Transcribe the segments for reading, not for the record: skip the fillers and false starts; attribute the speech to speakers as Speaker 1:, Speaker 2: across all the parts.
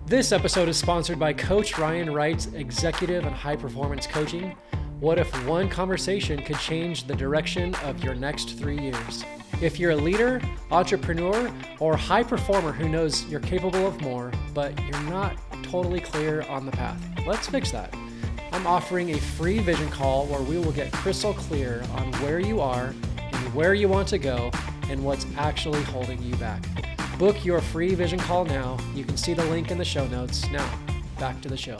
Speaker 1: This episode is sponsored by Coach Ryan Wright's Executive and High Performance Coaching. What if one conversation could change the direction of your next 3 years? If you're a leader, entrepreneur, or high performer who knows you're capable of more, but you're not totally clear on the path, let's fix that. I'm offering a free vision call where we will get crystal clear on where you are and where you want to go and what's actually holding you back. Book your free vision call now. You can see the link in the show notes. Now, back to the show.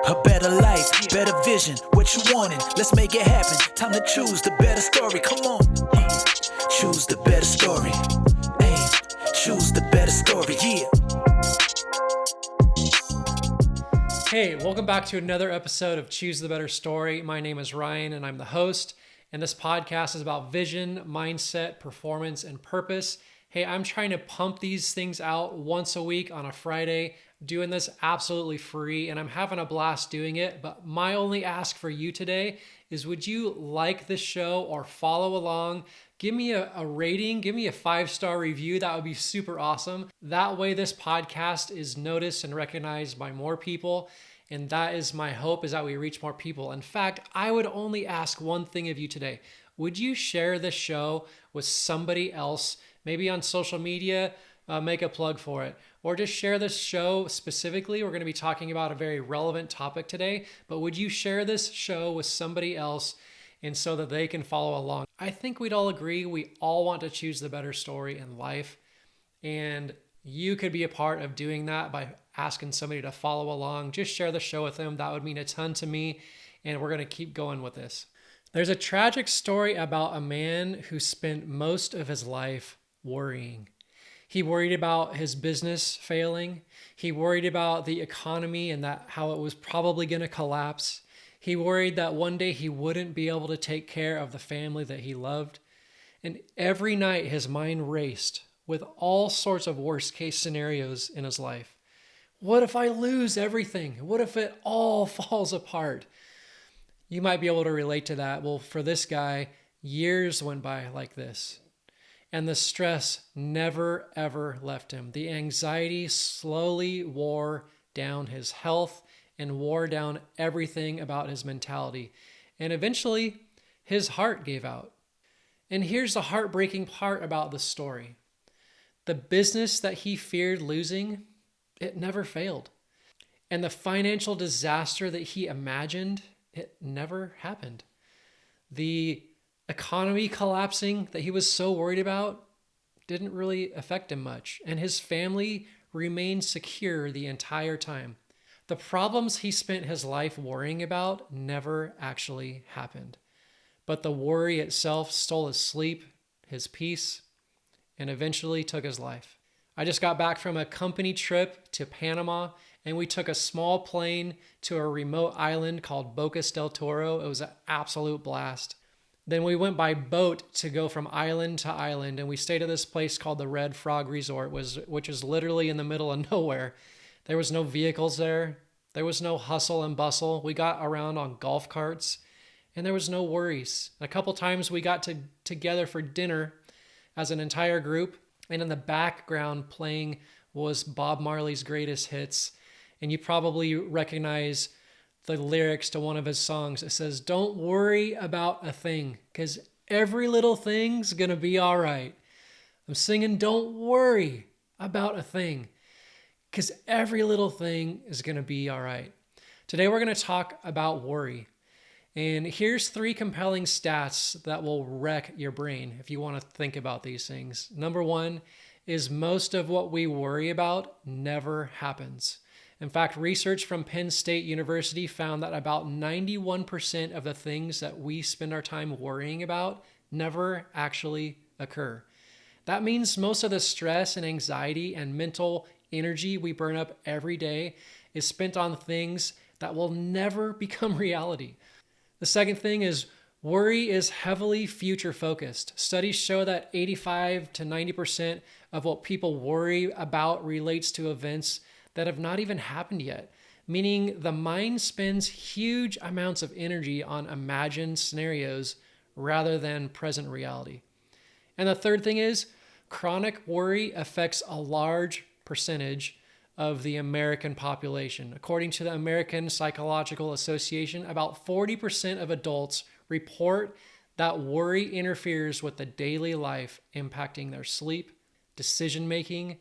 Speaker 2: A better life, better vision, what you wanting, let's make it happen. Time to choose the better story, come on. Choose the better story. Hey, choose the better story, yeah.
Speaker 1: Hey, welcome back to another episode of Choose the Better Story. My name is Ryan and I'm the host. And this podcast is about vision, mindset, performance, and purpose. Hey, I'm trying to pump these things out once a week on a Friday, doing this absolutely free, and I'm having a blast doing it. But my only ask for you today is, would you like this show or follow along? Give me a rating, give me a 5-star review. That would be super awesome. That way this podcast is noticed and recognized by more people. And that is my hope, is that we reach more people. In fact, I would only ask one thing of you today. Would you share this show with somebody else? Maybe on social media, make a plug for it. Or just share this show specifically. We're going to be talking about a very relevant topic today. But would you share this show with somebody else and so that they can follow along? I think we'd all agree we all want to choose the better story in life. And you could be a part of doing that by asking somebody to follow along. Just share the show with them. That would mean a ton to me. And we're going to keep going with this. There's a tragic story about a man who spent most of his life worrying. He worried about his business failing. He worried about the economy and that how it was probably going to collapse. He worried that one day he wouldn't be able to take care of the family that he loved. And every night his mind raced with all sorts of worst case scenarios in his life. What if I lose everything? What if it all falls apart? You might be able to relate to that. Well, for this guy, years went by like this. And the stress never, ever left him. The anxiety slowly wore down his health and wore down everything about his mentality. And eventually, his heart gave out. And here's the heartbreaking part about the story. The business that he feared losing, it never failed. And the financial disaster that he imagined, it never happened. The economy collapsing that he was so worried about didn't really affect him much, and his family remained secure the entire time. The problems he spent his life worrying about never actually happened, but the worry itself stole his sleep, his peace, and eventually took his life. I just got back from a company trip to Panama, and we took a small plane to a remote island called Bocas del Toro. It was an absolute blast. Then we went by boat to go from island to island, and we stayed at this place called the Red Frog Resort, which is literally in the middle of nowhere. There was no vehicles there. There was no hustle and bustle. We got around on golf carts, and there was no worries. A couple times we got together for dinner as an entire group, and in the background playing was Bob Marley's greatest hits. And you probably recognize the lyrics to one of his songs. It says, "Don't worry about a thing, because every little thing's going to be all right." I'm singing, don't worry about a thing, because every little thing is going to be all right. Today we're going to talk about worry. And here's 3 compelling stats that will wreck your brain if you want to think about these things. Number 1 is most of what we worry about never happens. In fact, research from Penn State University found that about 91% of the things that we spend our time worrying about never actually occur. That means most of the stress and anxiety and mental energy we burn up every day is spent on things that will never become reality. The second thing is worry is heavily future focused. Studies show that 85 to 90% of what people worry about relates to events that have not even happened yet, meaning the mind spends huge amounts of energy on imagined scenarios rather than present reality. And the third thing is chronic worry affects a large percentage of the American population. According to the American Psychological Association, about 40% of adults report that worry interferes with the daily life, impacting their sleep, decision making.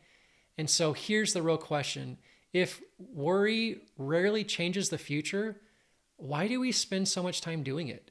Speaker 1: And so here's the real question. If worry rarely changes the future, why do we spend so much time doing it?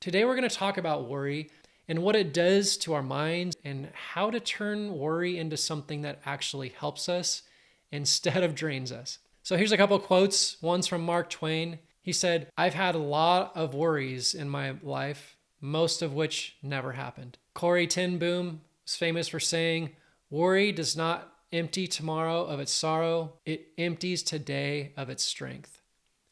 Speaker 1: Today, we're going to talk about worry and what it does to our minds and how to turn worry into something that actually helps us instead of drains us. So here's a couple of quotes. One's from Mark Twain. He said, "I've had a lot of worries in my life, most of which never happened." Corrie ten Boom is famous for saying, "Worry does not empty tomorrow of its sorrow. It empties today of its strength."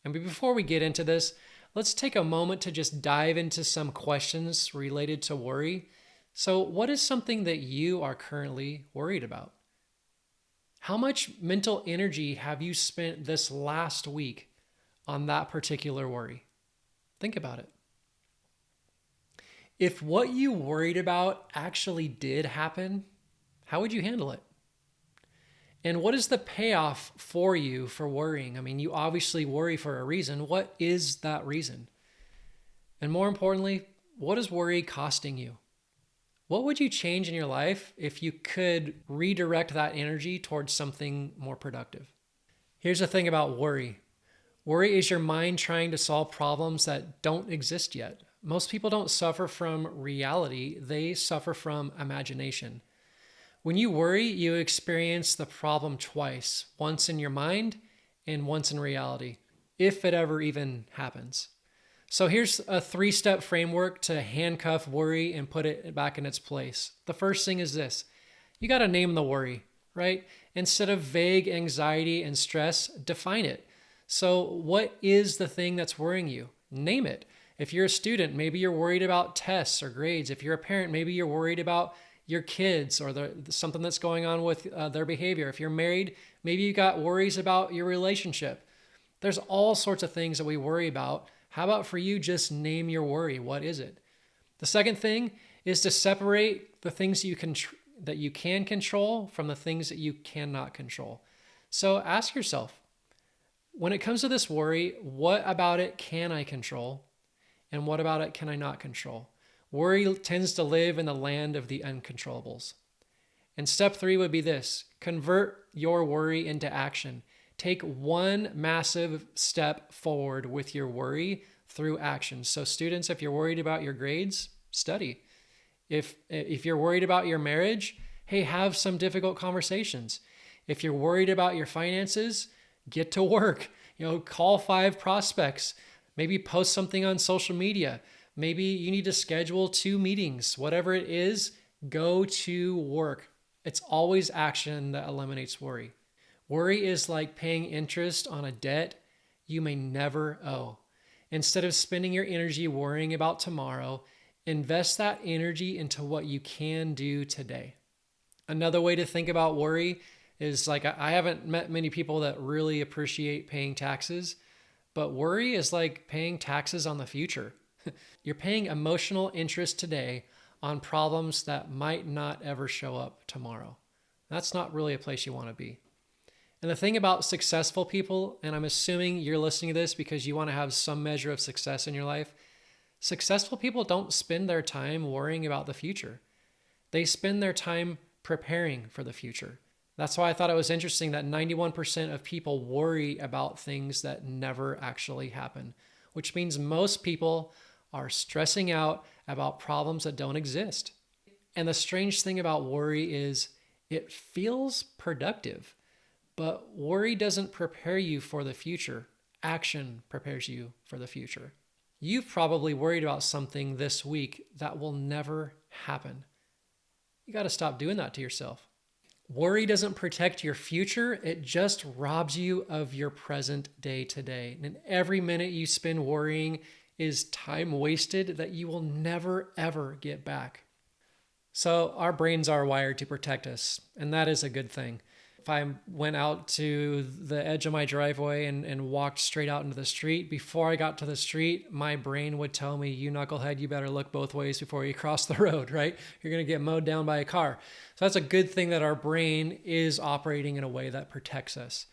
Speaker 1: And before we get into this, let's take a moment to just dive into some questions related to worry. So, what is something that you are currently worried about? How much mental energy have you spent this last week on that particular worry? Think about it. If what you worried about actually did happen, how would you handle it? And what is the payoff for you for worrying? I mean, you obviously worry for a reason. What is that reason? And more importantly, what is worry costing you? What would you change in your life if you could redirect that energy towards something more productive? Here's the thing about worry. Worry is your mind trying to solve problems that don't exist yet. Most people don't suffer from reality, they suffer from imagination. When you worry, you experience the problem twice, once in your mind and once in reality, if it ever even happens. So here's a 3-step framework to handcuff worry and put it back in its place. The first thing is this. You got to name the worry, right? Instead of vague anxiety and stress, define it. So what is the thing that's worrying you? Name it. If you're a student, maybe you're worried about tests or grades. If you're a parent, maybe you're worried about your kids or something that's going on with their behavior. If you're married, maybe you got worries about your relationship. There's all sorts of things that we worry about. How about for you, just name your worry? What is it? The second thing is to separate the things that you can control from the things that you cannot control. So ask yourself, when it comes to this worry, what about it can I control? And what about it can I not control? Worry tends to live in the land of the uncontrollables. And step 3 would be this: convert your worry into action. Take one massive step forward with your worry through action. So students, if you're worried about your grades, study. If you're worried about your marriage, hey, have some difficult conversations. If you're worried about your finances, get to work. Call 5 prospects. Maybe post something on social media. Maybe you need to schedule 2 meetings. Whatever it is, go to work. It's always action that eliminates worry. Worry is like paying interest on a debt you may never owe. Instead of spending your energy worrying about tomorrow, invest that energy into what you can do today. Another way to think about worry is like, I haven't met many people that really appreciate paying taxes, but worry is like paying taxes on the future. You're paying emotional interest today on problems that might not ever show up tomorrow. That's not really a place you want to be. And the thing about successful people, and I'm assuming you're listening to this because you want to have some measure of success in your life, successful people don't spend their time worrying about the future. They spend their time preparing for the future. That's why I thought it was interesting that 91% of people worry about things that never actually happen, which means most people are stressing out about problems that don't exist. And the strange thing about worry is it feels productive, but worry doesn't prepare you for the future. Action prepares you for the future. You've probably worried about something this week that will never happen. You got to stop doing that to yourself. Worry doesn't protect your future. It just robs you of your present day today. And every minute you spend worrying is time wasted that you will never, ever get back. So our brains are wired to protect us, and that is a good thing. if I went out to the edge of my driveway and walked straight out into the street, before I got to the street, my brain would tell me, you knucklehead, you better look both ways before you cross the road, right? You're going to get mowed down by a car. So that's a good thing that our brain is operating in a way that protects us.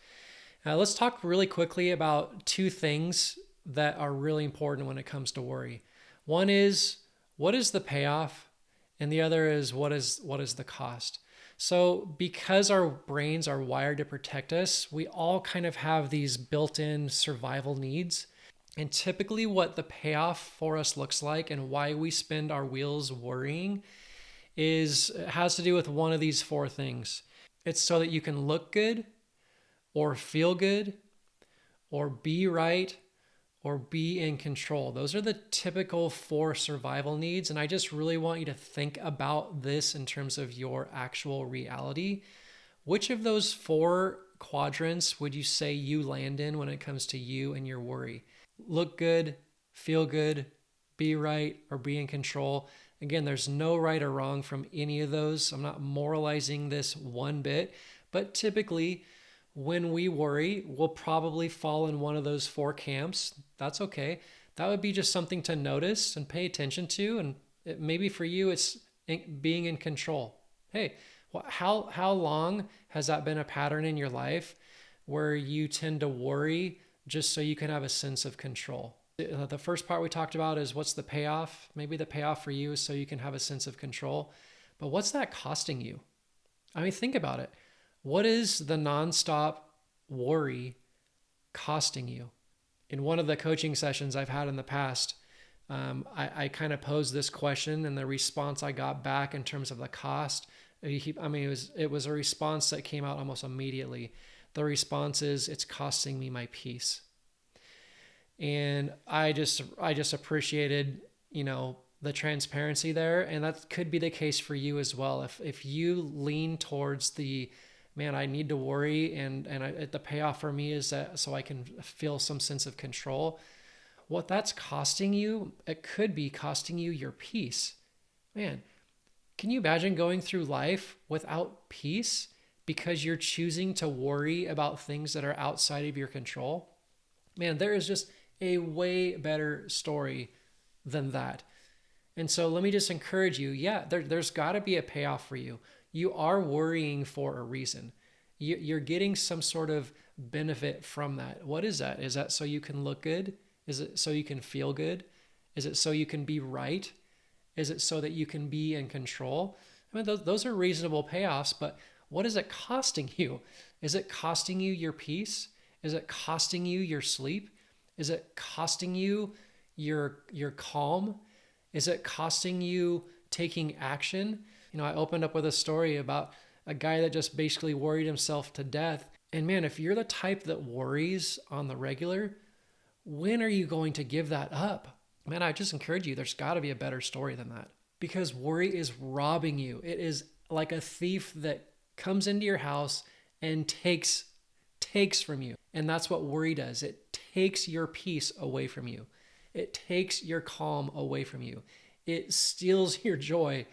Speaker 1: Now, let's talk really quickly about two things that are really important when it comes to worry. One is, what is the payoff? And the other is, what is the cost? So because our brains are wired to protect us, we all kind of have these built-in survival needs. And typically what the payoff for us looks like and why we spend our wheels worrying has to do with one of these four things. It's so that you can look good or feel good or be right or be in control. Those are the typical four survival needs. And I just really want you to think about this in terms of your actual reality. Which of those four quadrants would you say you land in when it comes to you and your worry? Look good, feel good, be right, or be in control. Again, there's no right or wrong from any of those. I'm not moralizing this one bit, but typically when we worry, we'll probably fall in one of those four camps. That's okay. That would be just something to notice and pay attention to. And maybe for you, it's being in control. Hey, how long has that been a pattern in your life where you tend to worry just so you can have a sense of control? The first part we talked about is what's the payoff? Maybe the payoff for you is so you can have a sense of control. But what's that costing you? I mean, think about it. What is the nonstop worry costing you? In one of the coaching sessions I've had in the past, I kind of posed this question, and the response I got back in terms of the cost, it was a response that came out almost immediately. The response is, it's costing me my peace. And I just appreciated, the transparency there. And that could be the case for you as well. If you lean towards man, I need to worry, and the payoff for me is that so I can feel some sense of control. What that's costing you, it could be costing you your peace. Man, can you imagine going through life without peace because you're choosing to worry about things that are outside of your control? Man, there is just a way better story than that. And so let me just encourage you. Yeah, there's got to be a payoff for you. You are worrying for a reason. You're getting some sort of benefit from that. What is that? Is that so you can look good? Is it so you can feel good? Is it so you can be right? Is it so that you can be in control? I mean, those are reasonable payoffs, but what is it costing you? Is it costing you your peace? Is it costing you your sleep? Is it costing you your calm? Is it costing you taking action? I opened up with a story about a guy that just basically worried himself to death. And man, if you're the type that worries on the regular, when are you going to give that up? Man, I just encourage you, there's got to be a better story than that, because worry is robbing you. It is like a thief that comes into your house and takes from you. And that's what worry does. It takes your peace away from you. It takes your calm away from you. It steals your joy.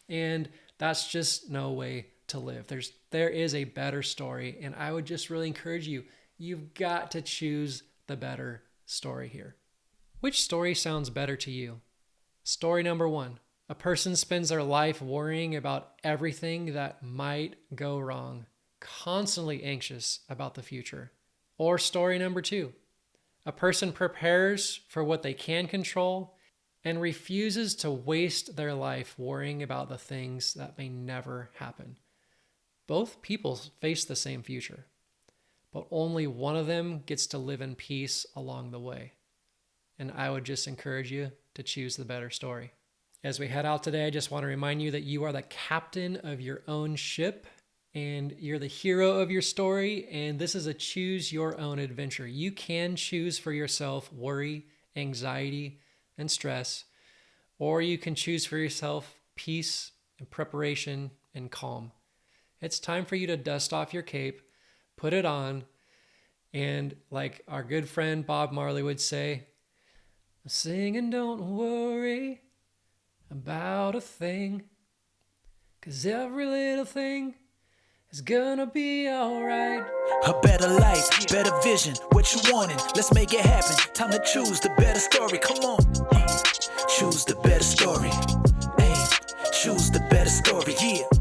Speaker 1: And that's just no way to live. There is a better story. And I would just really encourage you, you've got to choose the better story here. Which story sounds better to you? Story number one, a person spends their life worrying about everything that might go wrong, constantly anxious about the future. Or story number two, a person prepares for what they can control and refuses to waste their life worrying about the things that may never happen. Both people face the same future, but only one of them gets to live in peace along the way. And I would just encourage you to choose the better story. As we head out today, I just want to remind you that you are the captain of your own ship and you're the hero of your story. And this is a choose your own adventure. You can choose for yourself worry, anxiety, and stress, or you can choose for yourself peace and preparation and calm. It's time for you to dust off your cape, put it on, and like our good friend Bob Marley would say, sing and don't worry about a thing, 'cause every little thing It's gonna be alright.
Speaker 2: A better life, better vision, what you wanting? Let's make it happen. Time to choose the better story. Come on. Choose the better story. Choose the better story. Yeah.